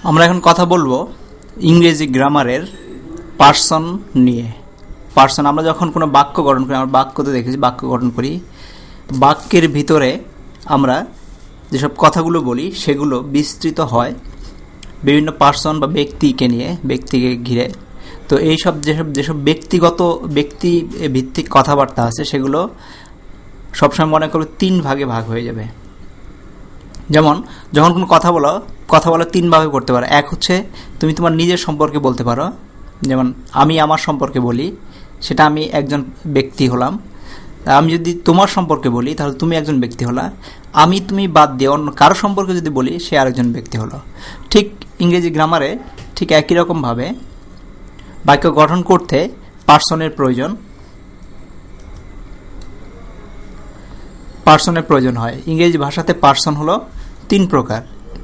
আমরা এখন কথা বলবো ইংরেজি গ্রামারের পার্সন নিয়ে। পার্সন আমরা যখন কোনো বাক্য গঠন করি, আমরা বাক্যতে দেখেছি বাক্য গঠন করি, বাক্যের ভিতরে আমরা যেসব কথাগুলো বলি সেগুলো বিস্তৃত হয় বিভিন্ন পার্সন বা ব্যক্তিকে নিয়ে, ব্যক্তিকে ঘিরে। তো এইসব যেসব ব্যক্তি ভিত্তিক কথাবার্তা আছে সেগুলো সবসময় মনে করো 3 ভাগে ভাগ হয়ে যাবে। যেমন যখন কোনো কথা বলা 3 ভাগে করতে পারো। এক হচ্ছে তুমি তোমার নিজের সম্পর্কে বলতে পারো, যেমন আমি আমার সম্পর্কে বলি, সেটা আমি একজন ব্যক্তি হলাম। আমি যদি তোমার সম্পর্কে বলি তাহলে তুমি একজন ব্যক্তি হলা। আমি তুমি বাদ দিয়ে অন্য কারো সম্পর্কে যদি বলি সে আরেকজন ব্যক্তি হলো। ঠিক ইংরেজি গ্রামারে ঠিক একই রকমভাবে বাক্য গঠন করতে পার্সনের প্রয়োজন হয়। ইংরেজি ভাষাতে পার্সন হলো 3 প্রকার।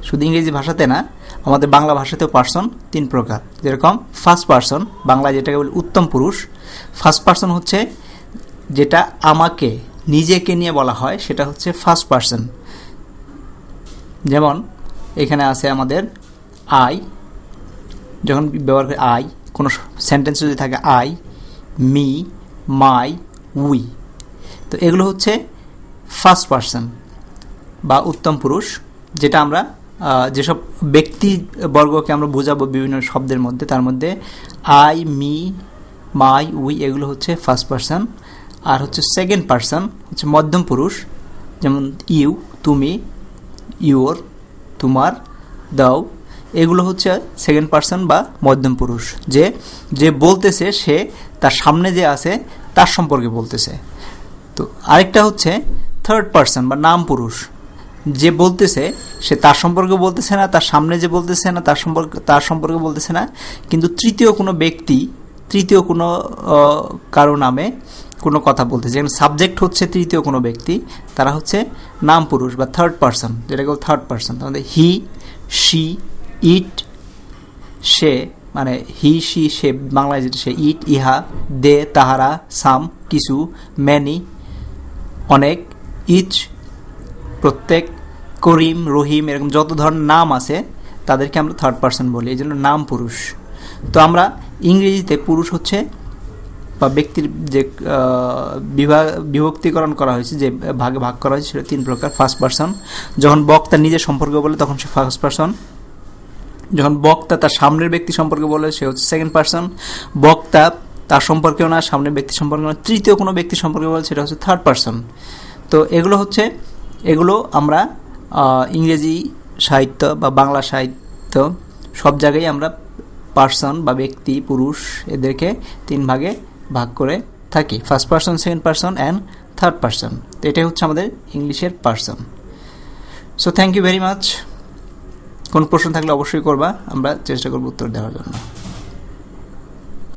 শুধু ইংরেজি ভাষাতে না, আমাদের বাংলা ভাষাতেও পার্সন 3 প্রকার। যেরকম ফার্স্ট পার্সন, বাংলায় যেটাকে বলি উত্তম পুরুষ। ফার্স্ট পার্সন হচ্ছে যেটা আমাকে নিজেকে নিয়ে বলা হয়, সেটা হচ্ছে ফার্স্ট পার্সন। যেমন এখানে আছে আমাদের আই, যখন ব্যবহার করি আই, কোনো সেন্টেন্স যদি থাকে আই, মি, মাই, উই, তো এগুলো হচ্ছে ফার্স্ট পার্সন বা উত্তম পুরুষ। যেটা আমরা যেসব ব্যক্তিবর্গকে আমরা বোঝাবো বিভিন্ন শব্দের মধ্যে, তার মধ্যে আই, মি, মাই, উই এগুলো হচ্ছে ফার্স্ট পার্সন। আর হচ্ছে সেকেন্ড পার্সন হচ্ছে মধ্যম পুরুষ, যেমন ইউ, তুমি, ইউর, তোমার, দাও, এগুলো হচ্ছে সেকেন্ড পার্সন বা মধ্যম পুরুষ। যে বলতেছে সে তার সামনে যে আছে তার সম্পর্কে বলতেছে। তো আরেকটা হচ্ছে থার্ড পার্সন বা নাম পুরুষ। যে বলতেছে সে তার সম্পর্কে বলতেছে না, তার সামনে যে বলতেছে না তার সম্পর্কে বলতেছে না, কিন্তু তৃতীয় কোনো ব্যক্তি, তৃতীয় কোনো কারো নামে কোনো কথা বলতেছে। যেমন সাবজেক্ট হচ্ছে তৃতীয় কোনো ব্যক্তি, তারা হচ্ছে নাম পুরুষ বা থার্ড পার্সন, যেটাকে থার্ড পার্সন। তাহলে হি, শি, ইট, সে, মানে হি, শি, সে বাংলায় যেটা সে, ইট, ইহা, দে, তাহারা, সাম, কিছু, ম্যানি, অনেক, ইচ, প্রত্যেক, করিম, রহিম, এরকম যত ধরনের নাম আছে তাদেরকে আমরা থার্ড পার্সন বলি, এই জন্য নাম পুরুষ। তো আমরা ইংরেজিতে পুরুষ হচ্ছে বা ব্যক্তির যে বিভক্তিকরণ করা হয়েছে, যে ভাগে ভাগ করা হয়েছে, সেটা 3 প্রকার। ফার্স্ট পার্সন, যখন বক্তা নিজের সম্পর্কে বলে তখন সে ফার্স্ট পার্সন। যখন বক্তা তার সামনের ব্যক্তি সম্পর্কে বলে সে হচ্ছে সেকেন্ড পার্সন। বক্তা তার সম্পর্কেও না, সামনের ব্যক্তি সম্পর্কে না, তৃতীয় কোনো ব্যক্তি সম্পর্কে বলে সেটা হচ্ছে থার্ড পার্সন। তো এগুলো আমরা ইংরেজি সাহিত্য বা বাংলা সাহিত্য সব জায়গায় আমরা পার্সন বা ব্যক্তি, পুরুষ এদেরকে 3 ভাগে ভাগ করে থাকি, first person, second person and third person. তো এটাই হচ্ছে আমাদের ইংলিশের person. So thank you very much. কোন প্রশ্ন থাকলে অবশ্যই করবা, আমরা চেষ্টা করবো উত্তর দেওয়ার জন্য।